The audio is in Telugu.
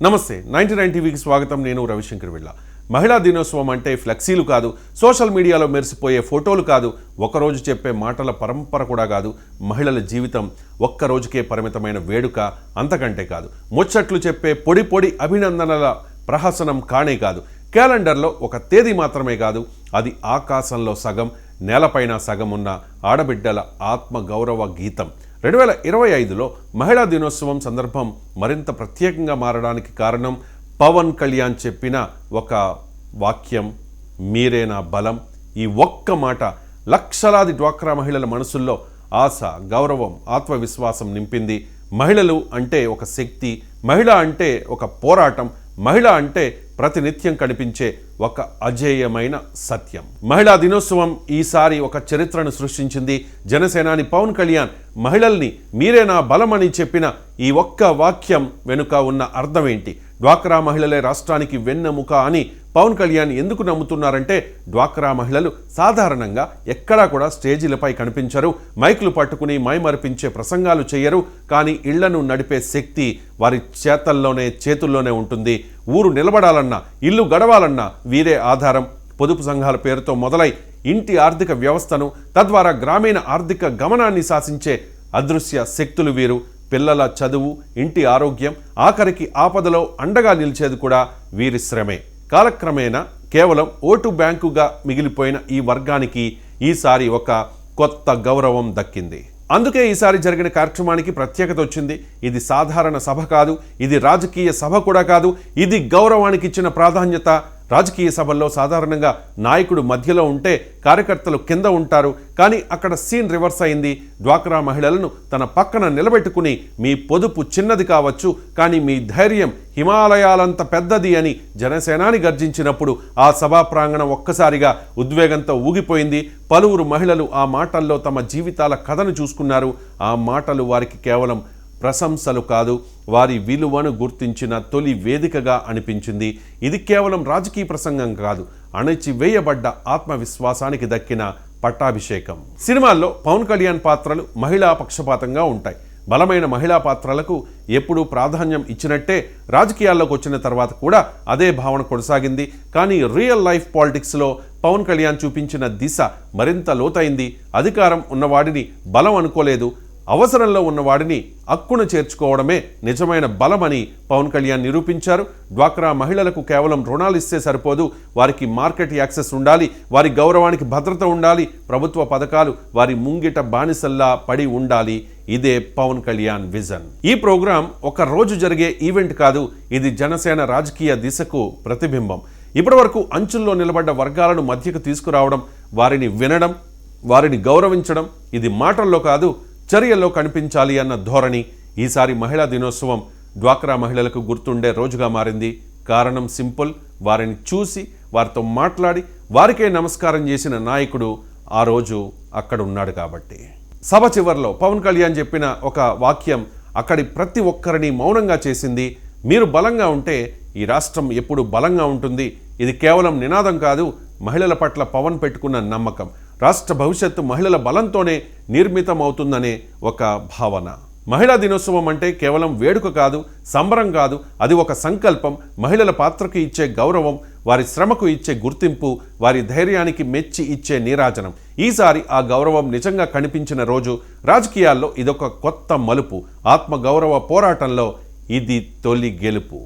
నమస్తే 99 టీవీకి స్వాగతం. నేను రవిశంకర్ విళ్ళ. మహిళా దినోత్సవం అంటే ఫ్లెక్సీలు కాదు, సోషల్ మీడియాలో మెరిసిపోయే ఫోటోలు కాదు, ఒక్కరోజు చెప్పే మాటల పరంపర కూడా కాదు. మహిళల జీవితం ఒక్క రోజుకే పరిమితమైన వేడుక, అంతకంటే కాదు. ముచ్చట్లు చెప్పే పొడి పొడి అభినందనల ప్రహసనం కానే కాదు. క్యాలెండర్లో ఒక తేదీ మాత్రమే కాదు, అది ఆకాశంలో సగం, నేలపైన సగం ఉన్న ఆడబిడ్డల ఆత్మగౌరవ గీతం. 2025లో మహిళా దినోత్సవం సందర్భం మరింత ప్రత్యేకంగా మారడానికి కారణం పవన్ కళ్యాణ్ చెప్పిన ఒక వాక్యం, మీరే నా బలం. ఈ ఒక్క మాట లక్షలాది డ్వాక్రా మహిళల మనసుల్లో ఆశ, గౌరవం, ఆత్మవిశ్వాసం నింపింది. మహిళలు అంటే ఒక శక్తి, మహిళ అంటే ఒక పోరాటం, మహిళ అంటే ప్రతినిత్యం కనిపించే ఒక అజేయమైన సత్యం. మహిళా దినోత్సవం ఈసారి ఒక చరిత్రను సృష్టించింది. జనసేనాని పవన్ కళ్యాణ్ మహిళల్ని మీరే నా బలమని చెప్పిన ఈ ఒక్క వాక్యం వెనుక ఉన్న అర్థం ఏంటి? డ్వాక్రా మహిళలే రాష్ట్రానికి వెన్నెముక అని పవన్ కళ్యాణ్ ఎందుకు నమ్ముతున్నారంటే, డ్వాక్రా మహిళలు సాధారణంగా ఎక్కడా కూడా స్టేజీలపై కనిపించరు, మైకులు పట్టుకుని మైమరిపించే ప్రసంగాలు చేయరు. కానీ ఇళ్లను నడిపే శక్తి వారి చేతుల్లోనే ఉంటుంది. ఊరు నిలబడాలన్నా, ఇల్లు గడవాలన్నా వీరే ఆధారం. పొదుపు సంఘాల పేరుతో మొదలై ఇంటి ఆర్థిక వ్యవస్థను, తద్వారా గ్రామీణ ఆర్థిక గమనాన్ని శాసించే అదృశ్య శక్తులు వీరు. పిల్లల చదువు, ఇంటి ఆరోగ్యం, ఆఖరికి ఆపదలో అండగా నిలిచేది కూడా వీరి శ్రమే. కాలక్రమేణా కేవలం ఓటు బ్యాంకుగా మిగిలిపోయిన ఈ వర్గానికి ఈసారి ఒక కొత్త గౌరవం దక్కింది. అందుకే ఈసారి జరిగిన కార్యక్రమానికి ప్రత్యేకత వచ్చింది. ఇది సాధారణ సభ కాదు, ఇది రాజకీయ సభ కూడా కాదు, ఇది గౌరవానికి ఇచ్చిన ప్రాధాన్యత. రాజకీయ సభల్లో సాధారణంగా నాయకుడు మధ్యలో ఉంటే కార్యకర్తలు కింద ఉంటారు. కానీ అక్కడ సీన్ రివర్స్ అయింది. డ్వాక్రా మహిళలను తన పక్కన నిలబెట్టుకుని, మీ పొదుపు చిన్నది కావచ్చు, కానీ మీ ధైర్యం హిమాలయాలంత పెద్దది అని జనసేనాని గర్జించినప్పుడు ఆ సభా ప్రాంగణం ఒక్కసారిగా ఉద్వేగంతో ఊగిపోయింది. పలువురు మహిళలు ఆ మాటల్లో తమ జీవితాల కథను చూసుకున్నారు. ఆ మాటలు వారికి కేవలం ప్రశంసలు కాదు, వారి విలువను గుర్తించిన తొలి వేదికగా అనిపించింది. ఇది కేవలం రాజకీయ ప్రసంగం కాదు, అణచివేయబడ్డ ఆత్మవిశ్వాసానికి దక్కిన పట్టాభిషేకం. సినిమాల్లో పవన్ కళ్యాణ్ పాత్రలు మహిళా పక్షపాతంగా ఉంటాయి. బలమైన మహిళా పాత్రలకు ఎప్పుడూ ప్రాధాన్యం ఇచ్చినట్టే రాజకీయాల్లోకి వచ్చిన తర్వాత కూడా అదే భావన కొనసాగింది. కానీ రియల్ లైఫ్ పాలిటిక్స్లో పవన్ కళ్యాణ్ చూపించిన దిశ మరింత లోతైంది. అధికారం ఉన్నవాడిని బలం అనుకోలేదు, అవసరంలో ఉన్నవాడిని అక్కున చేర్చుకోవడమే నిజమైన బలమని పవన్ కళ్యాణ్ నిరూపించారు. డ్వాక్రా మహిళలకు కేవలం రుణాలు ఇస్తే సరిపోదు, వారికి మార్కెట్ యాక్సెస్ ఉండాలి, వారి గౌరవానికి భద్రత ఉండాలి, ప్రభుత్వ పథకాలు వారి ముంగిట బానిసల్లా పడి ఉండాలి. ఇదే పవన్ కళ్యాణ్ విజన్. ఈ ప్రోగ్రాం ఒక రోజు జరిగే ఈవెంట్ కాదు, ఇది జనసేన రాజకీయ దిశకు ప్రతిబింబం. ఇప్పటివరకు అంచుల్లో నిలబడ్డ వర్గాలను మధ్యకు తీసుకురావడం, వారిని వినడం, వారిని గౌరవించడం, ఇది మాటల్లో కాదు చర్యల్లో కనిపించాలి అన్న ధోరణి. ఈసారి మహిళా దినోత్సవం డ్వాక్రా మహిళలకు గుర్తుండే రోజుగా మారింది. కారణం సింపుల్, వారిని చూసి, వారితో మాట్లాడి, వారికే నమస్కారం చేసిన నాయకుడు ఆ రోజు అక్కడ ఉన్నాడు కాబట్టి. సభ చివరిలో పవన్ కళ్యాణ్ చెప్పిన ఒక వాక్యం అక్కడి ప్రతి ఒక్కరిని మౌనంగా చేసింది. మీరు బలంగా ఉంటే ఈ రాష్ట్రం ఎప్పుడు బలంగా ఉంటుంది. ఇది కేవలం నినాదం కాదు, మహిళల పట్ల పవన్ పెట్టుకున్న నమ్మకం. రాష్ట్ర భవిష్యత్తు మహిళల బలంతోనే నిర్మితమవుతుందనే ఒక భావన. మహిళా దినోత్సవం అంటే కేవలం వేడుక కాదు, సంబరం కాదు, అది ఒక సంకల్పం. మహిళల పాత్రకు ఇచ్చే గౌరవం, వారి శ్రమకు ఇచ్చే గుర్తింపు, వారి ధైర్యానికి మెచ్చి ఇచ్చే నీరాజనం. ఈసారి ఆ గౌరవం నిజంగా కనిపించిన రోజు. రాజకీయాల్లో ఇదొక కొత్త మలుపు. ఆత్మగౌరవ పోరాటంలో ఇది తొలి గెలుపు.